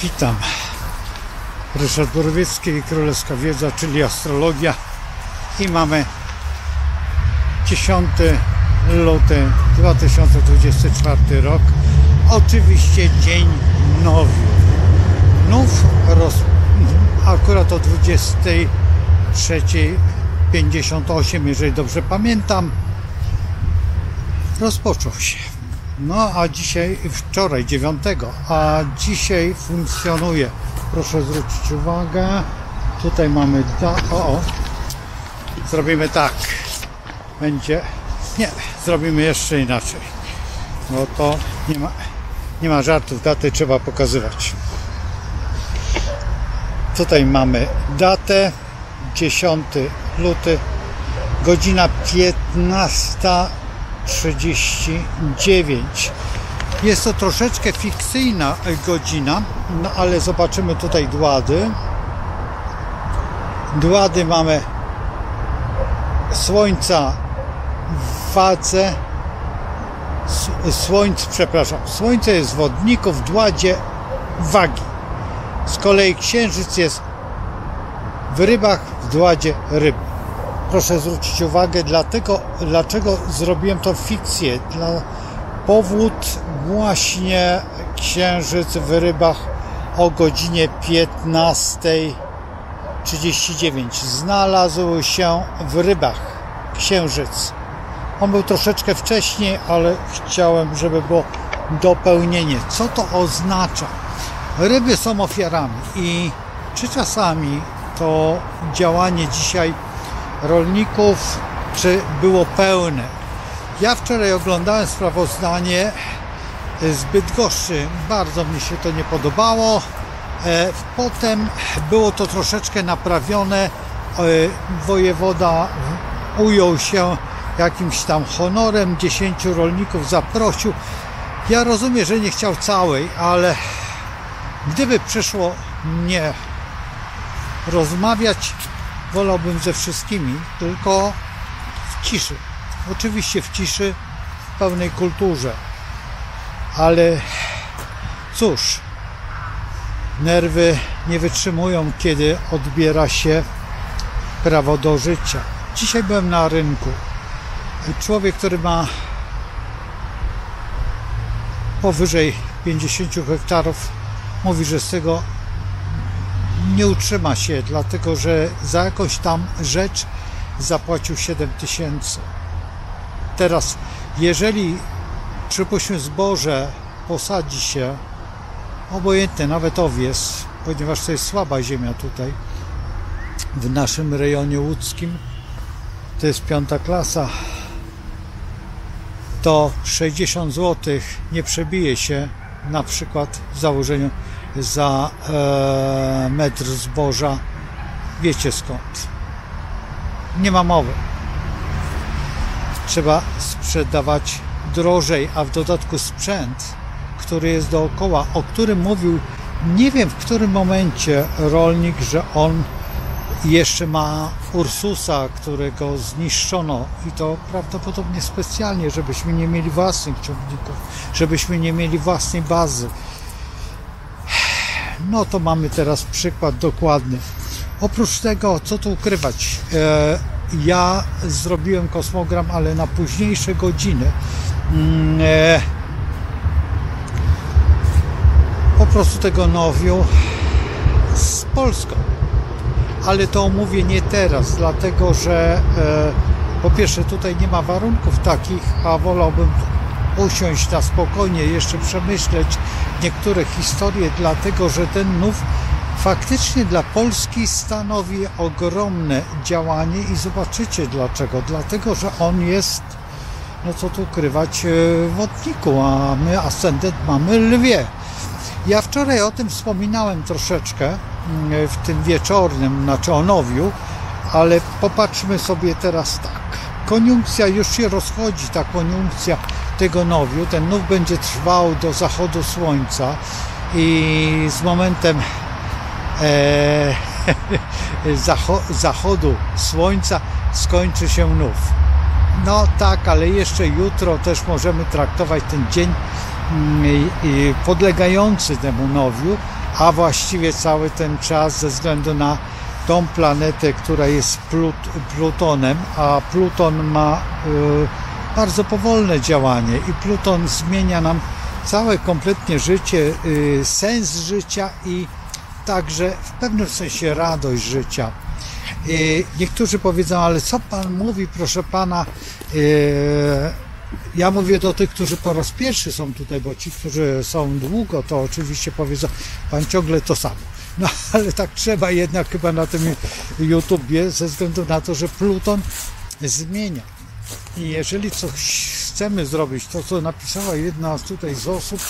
Witam. Ryszard Borowiecki i Królewska Wiedza, czyli astrologia. I mamy 10 luty 2024 rok. Oczywiście dzień nowiu. Nów akurat o 23:58, jeżeli dobrze pamiętam, rozpoczął się. No a dzisiaj, wczoraj 9, a dzisiaj funkcjonuje. Proszę zwrócić uwagę. Tutaj mamy zrobimy tak. Będzie. Nie, zrobimy jeszcze inaczej. No to nie ma żartów, daty trzeba pokazywać. Tutaj mamy datę 10 luty, godzina 15:39. Jest to troszeczkę fikcyjna godzina, no ale zobaczymy tutaj dłady. Dłady mamy Słońca w wadze. Słońce jest w wodniku, w dładzie wagi. Z kolei Księżyc jest w rybach, w dładzie ryb. Proszę zwrócić uwagę, dlaczego zrobiłem to fikcję. Powód właśnie Księżyc w rybach o godzinie 15:39. Znalazł się w rybach Księżyc. On był troszeczkę wcześniej, ale chciałem, żeby było dopełnienie. Co to oznacza? Ryby są ofiarami i czy czasami to działanie dzisiaj rolników, czy było pełne? Ja wczoraj oglądałem sprawozdanie z Bydgoszczy. Bardzo mi się to nie podobało. Potem było to troszeczkę naprawione. Wojewoda ujął się jakimś tam honorem. 10 rolników zaprosił. Ja rozumiem, że nie chciał całej, ale gdyby przyszło nie rozmawiać, wolałbym ze wszystkimi, tylko w ciszy. Oczywiście w ciszy, w pełnej kulturze. Ale cóż, nerwy nie wytrzymują, kiedy odbiera się prawo do życia. Dzisiaj byłem na rynku. Człowiek, który ma powyżej 50 hektarów, mówi, że z tego nie utrzyma się, dlatego że za jakąś tam rzecz zapłacił 7 000. Teraz, jeżeli przypuśćmy zboże posadzi się, obojętnie, nawet owies, ponieważ to jest słaba ziemia tutaj, w naszym rejonie łódzkim, to jest 5. klasa, to 60 zł nie przebije się na przykład w założeniu za metr zboża. Wiecie skąd? Nie ma mowy. Trzeba sprzedawać drożej, a w dodatku sprzęt, który jest dookoła, o którym mówił, nie wiem w którym momencie rolnik, że on jeszcze ma Ursusa, którego zniszczono i to prawdopodobnie specjalnie, żebyśmy nie mieli własnych ciągników, żebyśmy nie mieli własnej bazy. No to mamy teraz przykład dokładny. Oprócz tego, co tu ukrywać, ja zrobiłem kosmogram, ale na późniejsze godziny. Po prostu tego nowiu z Polską. Ale to omówię nie teraz, dlatego że po pierwsze tutaj nie ma warunków takich, a wolałbym usiąść na spokojnie, jeszcze przemyśleć niektóre historie, dlatego że ten nów faktycznie dla Polski stanowi ogromne działanie i zobaczycie dlaczego. Dlatego, że on jest, no co tu ukrywać, w wodniku, a my ascendent mamy lwie. Ja wczoraj o tym wspominałem troszeczkę w tym wieczornym, znaczy o nowiu, ale popatrzmy sobie teraz tak. Koniunkcja już się rozchodzi, ta koniunkcja tego nowiu. Ten nów będzie trwał do zachodu słońca i z momentem zachodu słońca skończy się nów. No tak, ale jeszcze jutro też możemy traktować ten dzień i podlegający temu nowiu, a właściwie cały ten czas ze względu na tą planetę, która jest Plutonem, a Pluton ma bardzo powolne działanie i Pluton zmienia nam całe kompletnie życie, sens życia i także w pewnym sensie radość życia. Niektórzy powiedzą, ale co pan mówi, proszę pana? Ja mówię do tych, którzy po raz pierwszy są tutaj, bo ci, którzy są długo, to oczywiście powiedzą, pan ciągle to samo. No ale tak trzeba jednak chyba na tym YouTubie, ze względu na to, że Pluton zmienia. I jeżeli coś chcemy zrobić, to co napisała jedna tutaj z osób,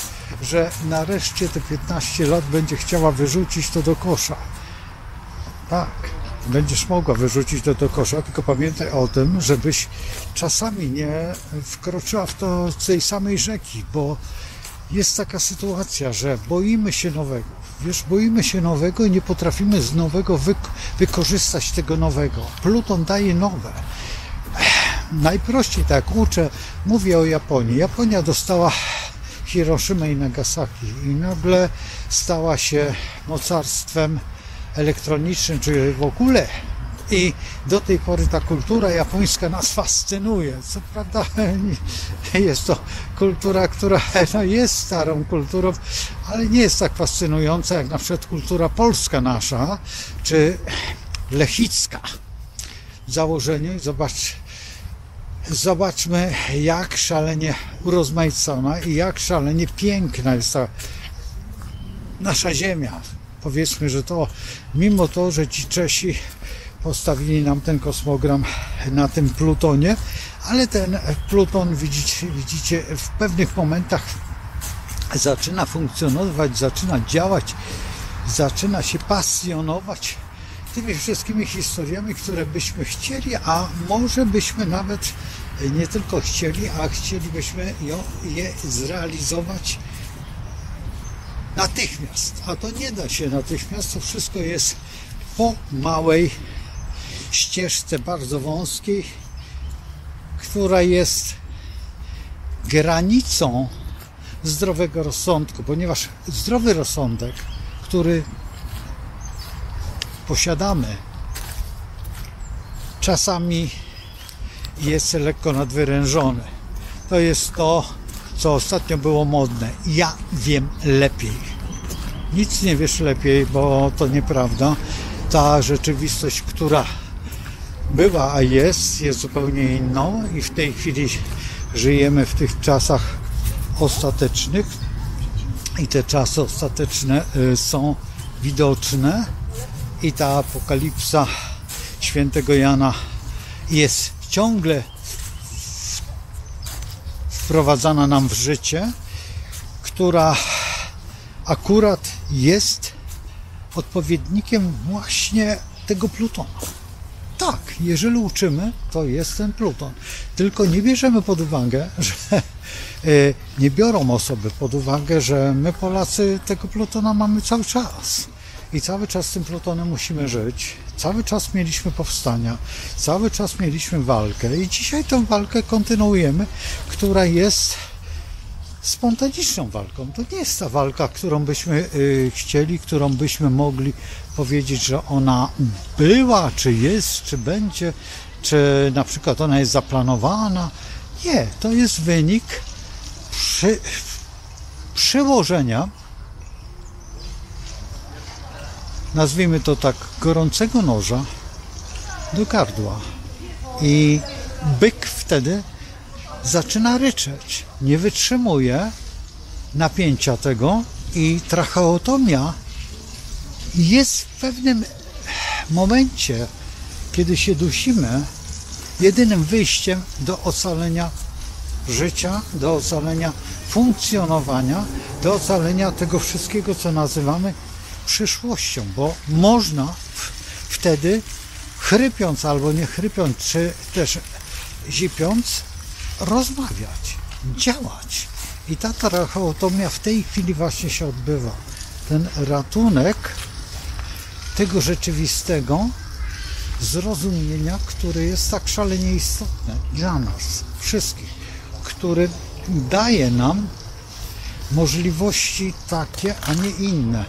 że nareszcie te 15 lat będzie chciała wyrzucić to do kosza. Tak, będziesz mogła wyrzucić to do kosza, tylko pamiętaj o tym, żebyś czasami nie wkroczyła w to tej samej rzeki, bo jest taka sytuacja, że boimy się nowego. Wiesz, boimy się nowego i nie potrafimy z nowego wykorzystać tego nowego. Pluton daje nowe. Najprościej tak uczę, mówię o Japonii. Japonia dostała Hiroshimę i Nagasaki i nagle stała się mocarstwem elektronicznym, czy w ogóle. I do tej pory ta kultura japońska nas fascynuje. Co prawda jest to kultura, która jest starą kulturą, ale nie jest tak fascynująca jak na przykład kultura polska nasza, czy lechicka. W założeniu, zobaczmy, jak szalenie urozmaicona i jak szalenie piękna jest ta nasza ziemia. Powiedzmy, że to mimo to, że ci Czesi postawili nam ten kosmogram na tym Plutonie, ale ten Pluton, widzicie, w pewnych momentach zaczyna funkcjonować, zaczyna działać, zaczyna się pasjonować tymi wszystkimi historiami, które byśmy chcieli, a może byśmy nawet nie tylko chcieli, a chcielibyśmy je zrealizować natychmiast. A to nie da się natychmiast, to wszystko jest po małej ścieżce bardzo wąskiej, która jest granicą zdrowego rozsądku, ponieważ zdrowy rozsądek, który posiadamy, czasami jest lekko nadwyrężony. To jest to, co ostatnio było modne. Ja wiem lepiej. Nic nie wiesz lepiej, bo to nieprawda. Ta rzeczywistość, która była, a jest zupełnie inną i w tej chwili żyjemy w tych czasach ostatecznych i te czasy ostateczne są widoczne i ta apokalipsa świętego Jana jest ciągle wprowadzana nam w życie, która akurat jest odpowiednikiem właśnie tego Plutona. Tak, jeżeli uczymy, to jest ten Pluton. Tylko nie bierzemy pod uwagę, że nie biorą osoby pod uwagę, że my Polacy tego Plutona mamy cały czas. I cały czas z tym Plutonem musimy żyć. Cały czas mieliśmy powstania, cały czas mieliśmy walkę i dzisiaj tę walkę kontynuujemy, która jest spontaniczną walką. To nie jest ta walka, którą byśmy chcieli, którą byśmy mogli powiedzieć, że ona była, czy jest, czy będzie, czy na przykład ona jest zaplanowana. Nie, to jest wynik przyłożenia, nazwijmy to tak, gorącego noża do gardła. I byk wtedy zaczyna ryczeć, nie wytrzymuje napięcia tego i tracheotomia jest w pewnym momencie, kiedy się dusimy, jedynym wyjściem do ocalenia życia, do ocalenia funkcjonowania, do ocalenia tego wszystkiego, co nazywamy przyszłością, bo można wtedy chrypiąc albo nie chrypiąc, czy też zipiąc, rozmawiać, działać. I ta tracheotomia w tej chwili właśnie się odbywa. Ten ratunek tego rzeczywistego zrozumienia, które jest tak szalenie istotne dla nas wszystkich, który daje nam możliwości takie, a nie inne.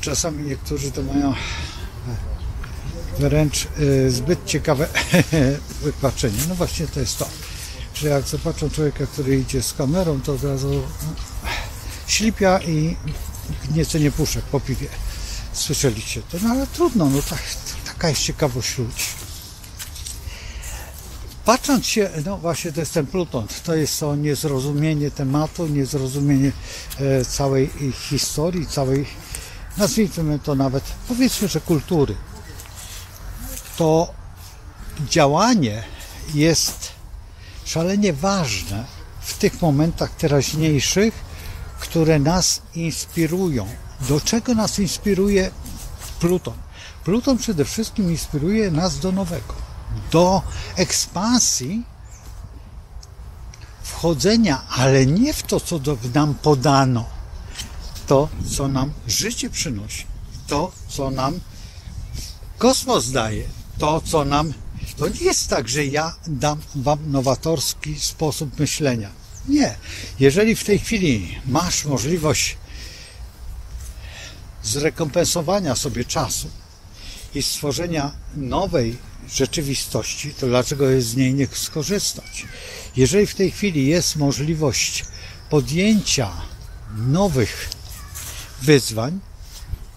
Czasami niektórzy to mają wręcz zbyt ciekawe wypaczenie. No właśnie to jest to, że jak zobaczą człowieka, który idzie z kamerą, to od razu ślipia i gniecenie puszek po piwie. Słyszeliście to? No ale trudno, no taka jest ciekawość ludzi. Patrząc się, no właśnie to jest ten Pluton, to jest to niezrozumienie tematu, niezrozumienie całej historii, całej, nazwijmy to nawet, powiedzmy, że kultury. To działanie jest szalenie ważne w tych momentach teraźniejszych, które nas inspirują. Do czego nas inspiruje Pluton? Pluton przede wszystkim inspiruje nas do nowego, do ekspansji, wchodzenia, ale nie w to, co nam podano, to, co nam życie przynosi, to, co nam kosmos daje, to, co nam... To nie jest tak, że ja dam wam nowatorski sposób myślenia. Nie. Jeżeli w tej chwili masz możliwość zrekompensowania sobie czasu i stworzenia nowej rzeczywistości, to dlaczego z niej nie skorzystać? Jeżeli w tej chwili jest możliwość podjęcia nowych wyzwań,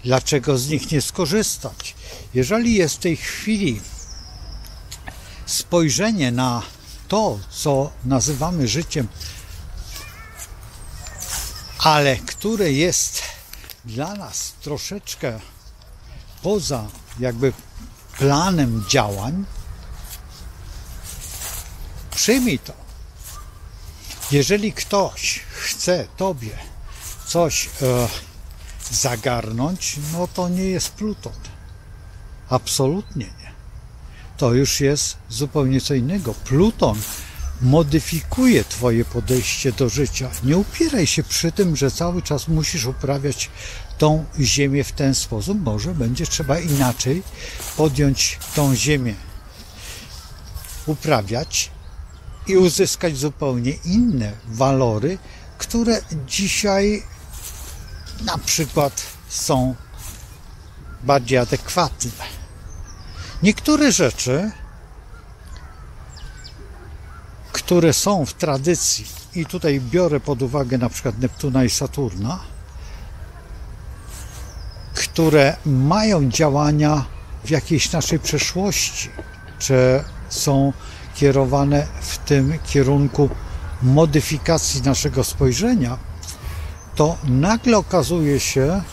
dlaczego z nich nie skorzystać? Jeżeli jest w tej chwili spojrzenie na to, co nazywamy życiem, ale które jest dla nas troszeczkę poza jakby planem działań, przyjmij to. Jeżeli ktoś chce tobie coś zagarnąć, no to nie jest Pluton. Absolutnie nie. To już jest zupełnie co innego. Pluton modyfikuje twoje podejście do życia. Nie upieraj się przy tym, że cały czas musisz uprawiać tą ziemię w ten sposób. Może będzie trzeba inaczej podjąć tą ziemię, uprawiać i uzyskać zupełnie inne walory, które dzisiaj na przykład są bardziej adekwatne. Niektóre rzeczy, które są w tradycji, i tutaj biorę pod uwagę na przykład Neptuna i Saturna, które mają działania w jakiejś naszej przeszłości, czy są kierowane w tym kierunku modyfikacji naszego spojrzenia, to nagle okazuje się,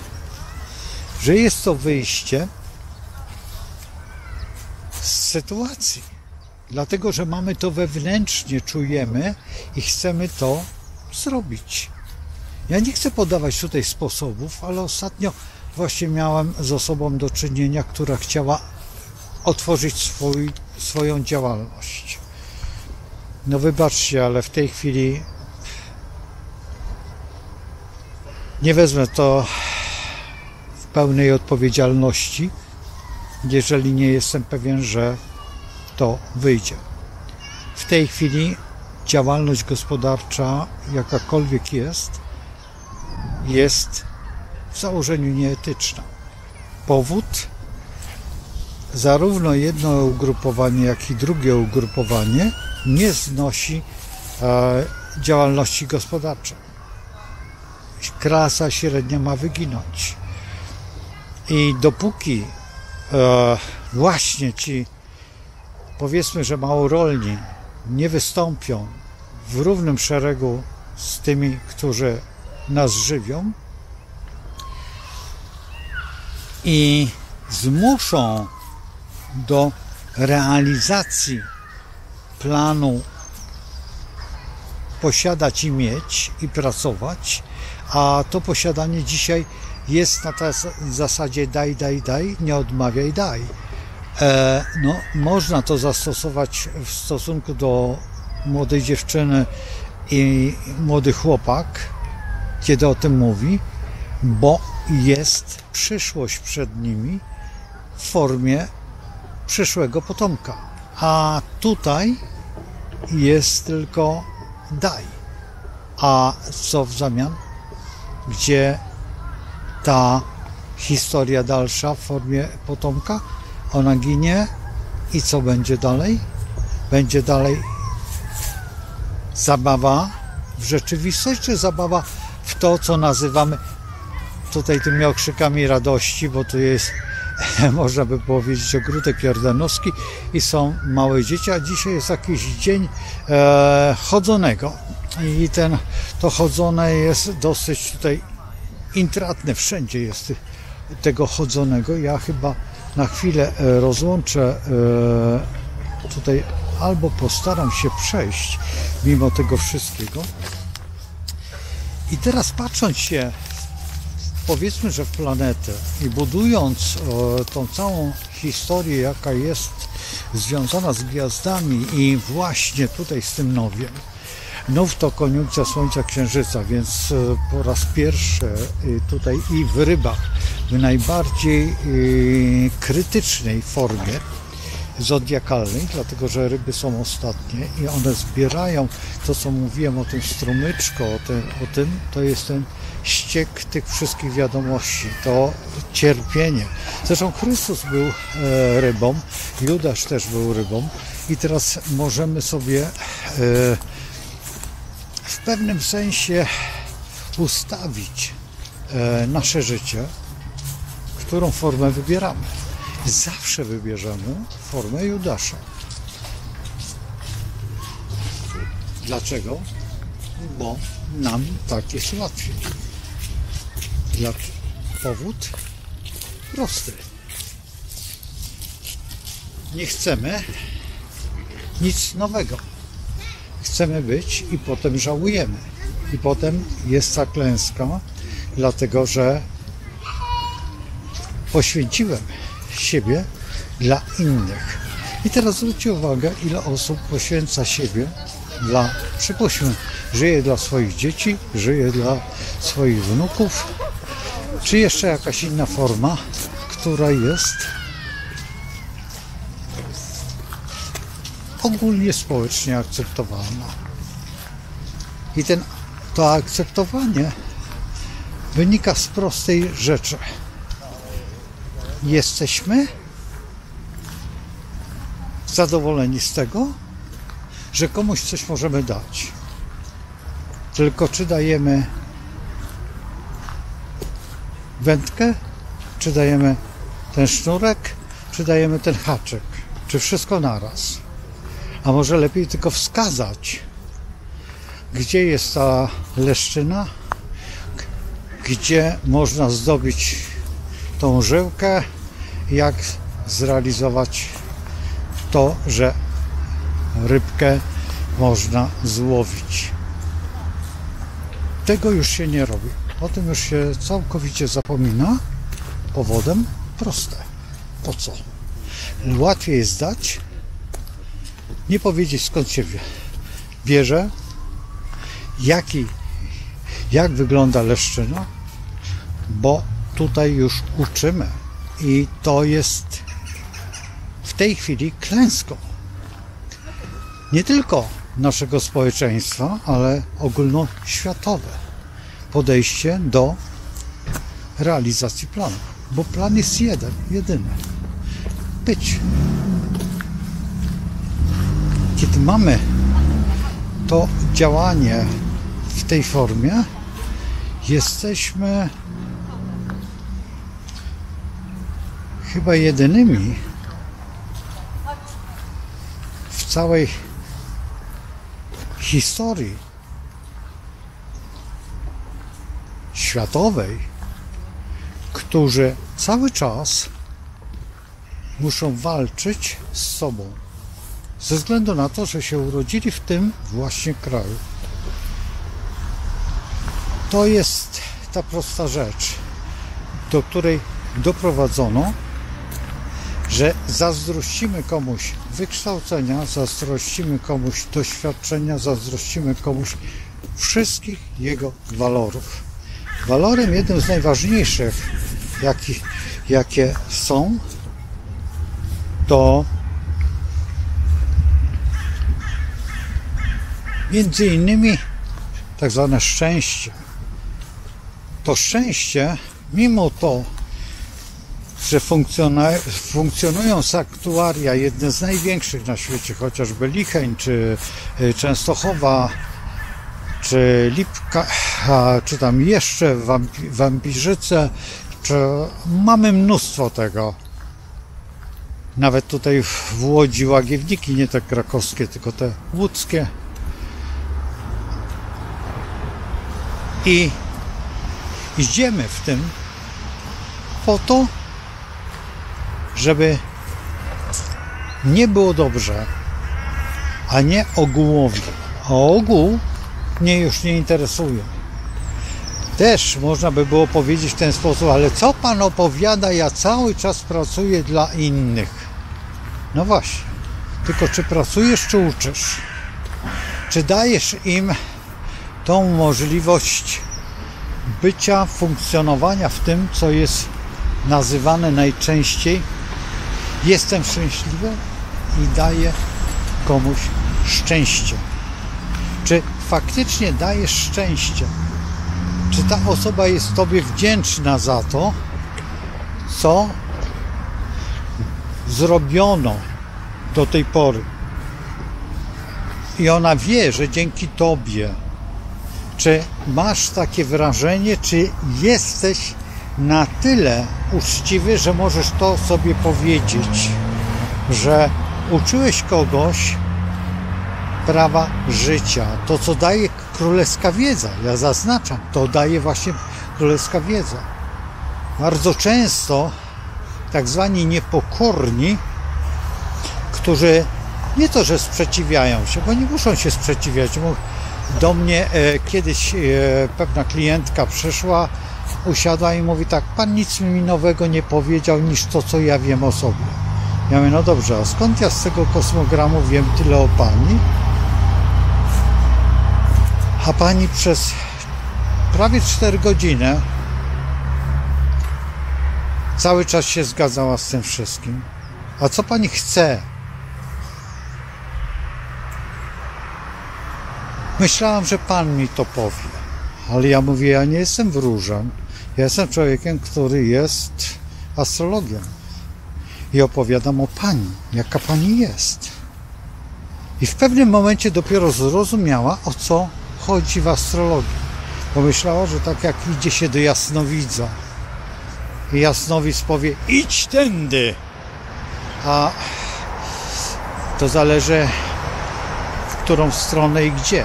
że jest to wyjście z sytuacji. Dlatego, że mamy to wewnętrznie, czujemy i chcemy to zrobić. Ja nie chcę podawać tutaj sposobów, ale ostatnio właśnie miałem z osobą do czynienia, która chciała otworzyć swoją działalność. No wybaczcie, ale w tej chwili nie wezmę to w pełnej odpowiedzialności, jeżeli nie jestem pewien, że to wyjdzie. W tej chwili działalność gospodarcza, jakakolwiek jest w założeniu nieetyczna. Powód? Zarówno jedno ugrupowanie, jak i drugie ugrupowanie nie znosi działalności gospodarczej. Klasa średnia ma wyginąć. I dopóki właśnie ci, powiedzmy, że małorolni nie wystąpią w równym szeregu z tymi, którzy nas żywią i zmuszą do realizacji planu posiadać i mieć i pracować, a to posiadanie dzisiaj jest na tej zasadzie daj, nie odmawiaj, daj. No, można to zastosować w stosunku do młodej dziewczyny i młody chłopak, kiedy o tym mówi, bo jest przyszłość przed nimi w formie przyszłego potomka. A tutaj jest tylko daj. A co w zamian? Gdzie ta historia dalsza w formie potomka? Ona ginie i co będzie dalej? Będzie dalej zabawa w rzeczywistość, czy zabawa w to, co nazywamy tutaj tymi okrzykami radości, bo tu jest, można by powiedzieć, ogródek jordanowski i są małe dzieci, a dzisiaj jest jakiś dzień chodzonego i to chodzone jest dosyć tutaj intratne, wszędzie jest tego chodzonego. Ja chyba na chwilę rozłączę tutaj, albo postaram się przejść mimo tego wszystkiego. I teraz patrząc się, powiedzmy, że w planetę i budując tą całą historię, jaka jest związana z gwiazdami i właśnie tutaj z tym nowiem. Nów to koniunkcja Słońca Księżyca, więc po raz pierwszy tutaj i w rybach, w najbardziej krytycznej formie zodiakalnej, dlatego że ryby są ostatnie i one zbierają to, co mówiłem o tym strumyczku, o tym, to jest ten ściek tych wszystkich wiadomości, to cierpienie. Zresztą Chrystus był rybą, Judasz też był rybą i teraz możemy sobie w pewnym sensie ustawić nasze życie, którą formę wybieramy. Zawsze wybierzemy formę Judasza. Dlaczego? Bo nam tak jest łatwiej. Powód prosty. Nie chcemy nic nowego. Chcemy być i potem żałujemy. I potem jest ta klęska, dlatego że poświęciłem siebie dla innych. I teraz zwróćcie uwagę, ile osób poświęca siebie dla, przypuśćmy, żyje dla swoich dzieci, żyje dla swoich wnuków, czy jeszcze jakaś inna forma, która jest ogólnie społecznie akceptowalna. I to akceptowanie wynika z prostej rzeczy. Jesteśmy zadowoleni z tego, że komuś coś możemy dać. Tylko czy dajemy wędkę, czy dajemy ten sznurek, czy dajemy ten haczyk, czy wszystko naraz. A może lepiej tylko wskazać, gdzie jest ta leszczyna, gdzie można zdobyć tą żyłkę, jak zrealizować to, że rybkę można złowić. Tego już się nie robi. O tym już się całkowicie zapomina. Powodem proste. Po co? Łatwiej jest dać, nie powiedzieć skąd się bierze, jak wygląda leszczyna, bo tutaj już uczymy i to jest w tej chwili klęską nie tylko naszego społeczeństwa, ale ogólnoświatowe podejście do realizacji planu, bo plan jest jedyny. Być. Kiedy mamy to działanie w tej formie, jesteśmy chyba jedynymi w całej historii światowej, którzy cały czas muszą walczyć z sobą ze względu na to, że się urodzili w tym właśnie kraju. To jest ta prosta rzecz, do której doprowadzono, że zazdrościmy komuś wykształcenia, zazdrościmy komuś doświadczenia, zazdrościmy komuś wszystkich jego walorów. Walorem jednym z najważniejszych, jakie są, to Między innymi tak zwane szczęście. To szczęście, mimo to, że funkcjonują sanktuaria, jedne z największych na świecie, chociażby Licheń, czy Częstochowa, czy Lipka, czy tam jeszcze Wampirzyce, czy mamy mnóstwo tego. Nawet tutaj w Łodzi łagiewniki, nie te krakowskie, tylko te łódzkie. I idziemy w tym po to, żeby nie było dobrze, a nie ogółowi. A ogół mnie już nie interesuje. Też można by było powiedzieć w ten sposób, ale co pan opowiada, ja cały czas pracuję dla innych. No właśnie, tylko czy pracujesz, czy uczysz? Czy dajesz im tą możliwość bycia, funkcjonowania w tym, co jest nazywane najczęściej jestem szczęśliwy i daję komuś szczęście. Czy faktycznie dajesz szczęście? Czy ta osoba jest tobie wdzięczna za to, co zrobiono do tej pory? I ona wie, że dzięki tobie. Czy masz takie wrażenie, czy jesteś na tyle uczciwy, że możesz to sobie powiedzieć, że uczyłeś kogoś prawa życia, to co daje królewska wiedza, ja zaznaczam, to daje właśnie królewska wiedza. Bardzo często tak zwani niepokorni, którzy nie to, że sprzeciwiają się, bo nie muszą się sprzeciwiać. Do mnie kiedyś pewna klientka przyszła, usiadła i mówi tak, pan nic mi nowego nie powiedział niż to, co ja wiem o sobie. Ja mówię, no dobrze, a skąd ja z tego kosmogramu wiem tyle o pani? A pani przez prawie 4 godziny cały czas się zgadzała z tym wszystkim. A co pani chce? Myślałam, że pan mi to powie. Ale ja mówię, ja nie jestem wróżem. Ja jestem człowiekiem, który jest astrologiem. I opowiadam o pani, jaka pani jest. I w pewnym momencie dopiero zrozumiała, o co chodzi w astrologii. Pomyślała, że tak jak idzie się do jasnowidza i jasnowidz powie, idź tędy, a to zależy w którą stronę i gdzie.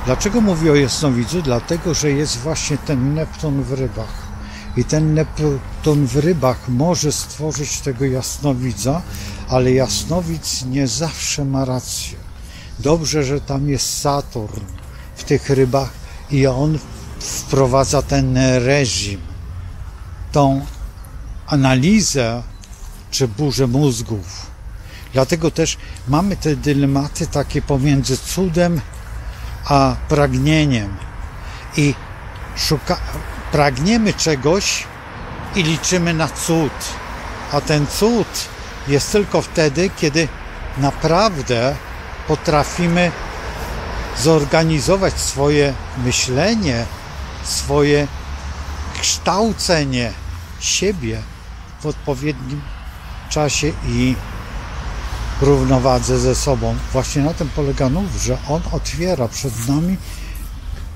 Dlaczego mówię o jasnowidzu? Dlatego, że jest właśnie ten Neptun w rybach. I ten Neptun w rybach może stworzyć tego jasnowidza, ale jasnowidz nie zawsze ma rację. Dobrze, że tam jest Saturn w tych rybach i on wprowadza ten reżim, tą analizę czy burzę mózgów. Dlatego też mamy te dylematy takie pomiędzy cudem a pragnieniem. I pragniemy czegoś i liczymy na cud. A ten cud jest tylko wtedy, kiedy naprawdę potrafimy zorganizować swoje myślenie, swoje kształcenie siebie w odpowiednim czasie i równowadze ze sobą. Właśnie na tym polega nów, że on otwiera przed nami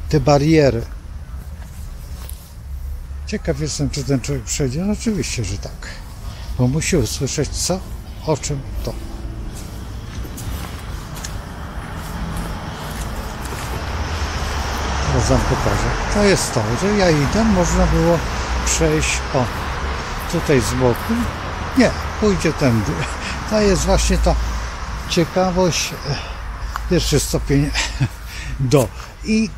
te bariery. Ciekaw jestem, czy ten człowiek przejdzie. No oczywiście, że tak. Bo musi usłyszeć co, o czym to. Teraz wam pokażę. To jest to, że ja idę, można było przejść tutaj z boku. Nie, pójdzie tędy. To jest właśnie ta ciekawość, pierwszy stopień I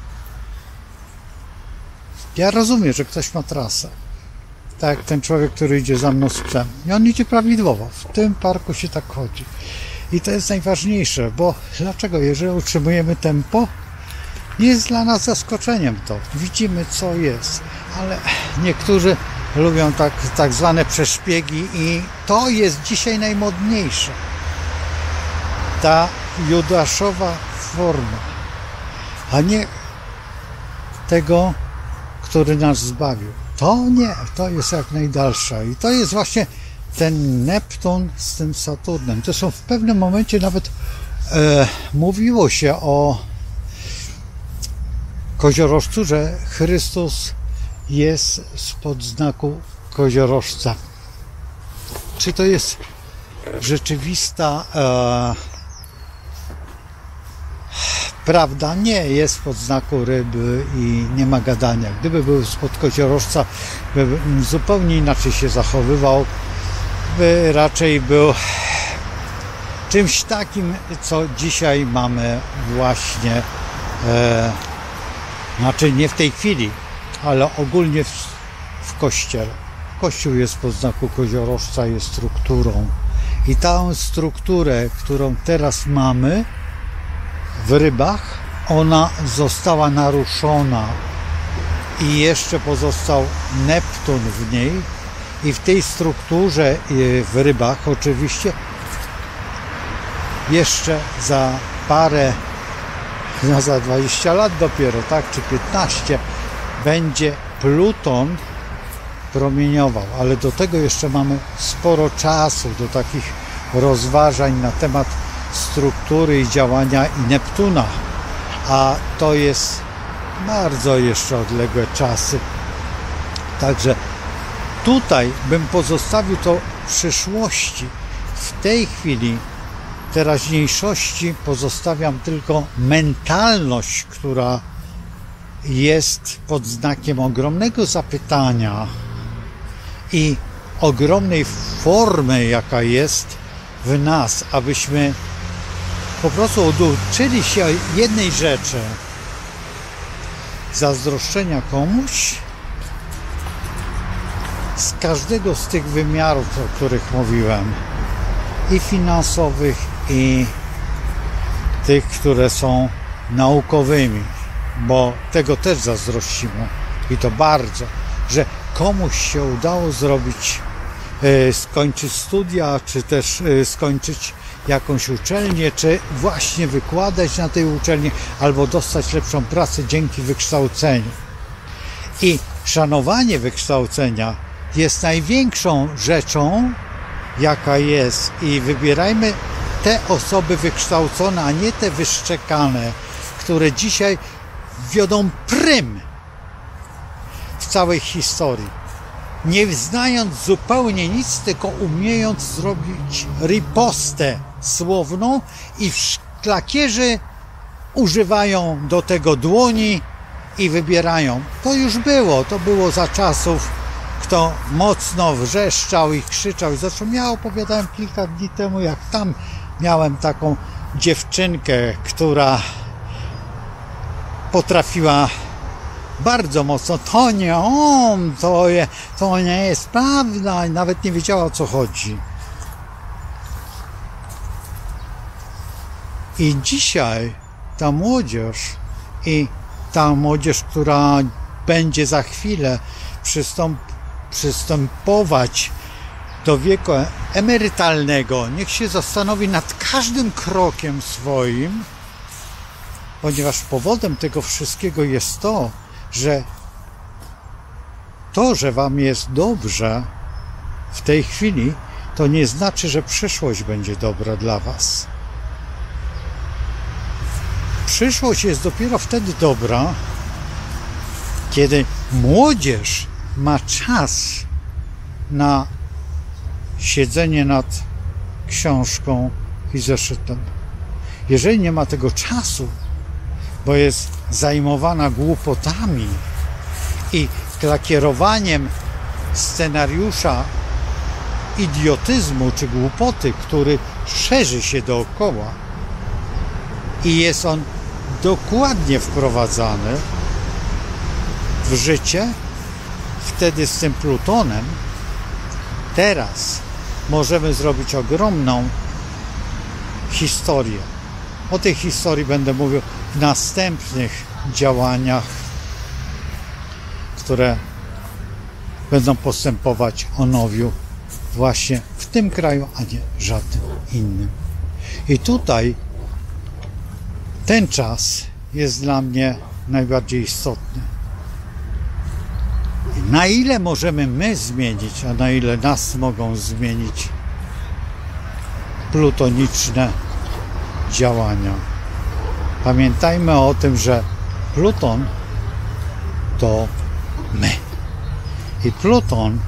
ja rozumiem, że ktoś ma trasę. Tak jak ten człowiek, który idzie za mną z psem. I on idzie prawidłowo. W tym parku się tak chodzi. I to jest najważniejsze, bo dlaczego? Jeżeli utrzymujemy tempo, nie jest dla nas zaskoczeniem to. Widzimy, co jest. Ale niektórzy lubią tak zwane przeszpiegi i to jest dzisiaj najmodniejsze. Ta judaszowa forma. a nie tego, który nas zbawił. To nie, to jest jak najdalsza. I to jest właśnie ten Neptun z tym Saturnem. Zresztą w pewnym momencie nawet mówiło się o koziorożcu, że Chrystus jest spod znaku koziorożca. Czy to jest rzeczywista prawda? Nie, jest spod znaku ryby i nie ma gadania. Gdyby był spod koziorożca, by zupełnie inaczej się zachowywał, by raczej był czymś takim, co dzisiaj mamy właśnie, znaczy nie w tej chwili, ale ogólnie w Kościele. Kościół jest pod znaku koziorożca, jest strukturą. I tę strukturę, którą teraz mamy w rybach, ona została naruszona i jeszcze pozostał Neptun w niej. I w tej strukturze w rybach oczywiście jeszcze za parę, no za 20 lat dopiero, tak, czy 15, będzie Pluton promieniował, ale do tego jeszcze mamy sporo czasu do takich rozważań na temat struktury i działania i Neptuna, a to jest bardzo jeszcze odległe czasy. Także tutaj bym pozostawił to w przyszłości. W tej chwili, teraźniejszości pozostawiam tylko mentalność, która jest pod znakiem ogromnego zapytania i ogromnej formy, jaka jest w nas, abyśmy po prostu oduczyli się jednej rzeczy: zazdroszczenia komuś z każdego z tych wymiarów, o których mówiłem, i finansowych, i tych, które są naukowymi, bo tego też zazdrościmy i to bardzo, że komuś się udało zrobić, skończyć studia, czy też skończyć jakąś uczelnię, czy właśnie wykładać na tej uczelni, albo dostać lepszą pracę dzięki wykształceniu. I szanowanie wykształcenia jest największą rzeczą, jaka jest, i wybierajmy te osoby wykształcone, a nie te wyszczekane, które dzisiaj wiodą prym w całej historii, nie znając zupełnie nic, tylko umiejąc zrobić ripostę słowną, i szlakierzy używają do tego dłoni i wybierają. To już było, to było za czasów, kto mocno wrzeszczał i krzyczał. Zresztą ja opowiadałem kilka dni temu, jak tam miałem taką dziewczynkę, która potrafiła bardzo mocno: to nie on, to nie jest prawda, i nawet nie wiedziała, o co chodzi. I dzisiaj ta młodzież i ta młodzież, która będzie za chwilę przystępować do wieku emerytalnego, niech się zastanowi nad każdym krokiem swoim, ponieważ powodem tego wszystkiego jest to, że wam jest dobrze w tej chwili, to nie znaczy, że przyszłość będzie dobra dla was. Przyszłość jest dopiero wtedy dobra, kiedy młodzież ma czas na siedzenie nad książką i zeszytem. Jeżeli nie ma tego czasu, bo jest zajmowana głupotami i klakierowaniem scenariusza idiotyzmu czy głupoty, który szerzy się dookoła i jest on dokładnie wprowadzany w życie, wtedy z tym Plutonem teraz możemy zrobić ogromną historię. O tej historii będę mówił w następnych działaniach, które będą postępować o nowiu właśnie w tym kraju, a nie żadnym innym. I tutaj ten czas jest dla mnie najbardziej istotny. Na ile możemy my zmienić, a na ile nas mogą zmienić plutoniczne działania. Pamiętajmy o tym, że Pluton to my. I Pluton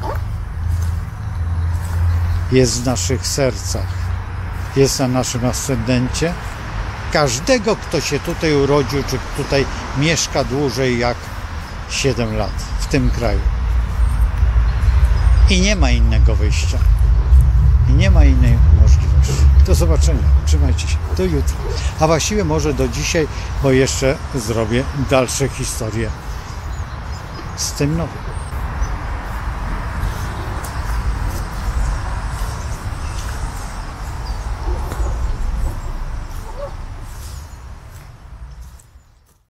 jest w naszych sercach, jest na naszym ascendencie. Każdego, kto się tutaj urodził, czy tutaj mieszka dłużej jak 7 lat w tym kraju. I nie ma innego wyjścia. I nie ma innej możliwości. Do zobaczenia. Trzymajcie się. Do jutra. A właściwie może do dzisiaj, bo jeszcze zrobię dalsze historie z tym nowym.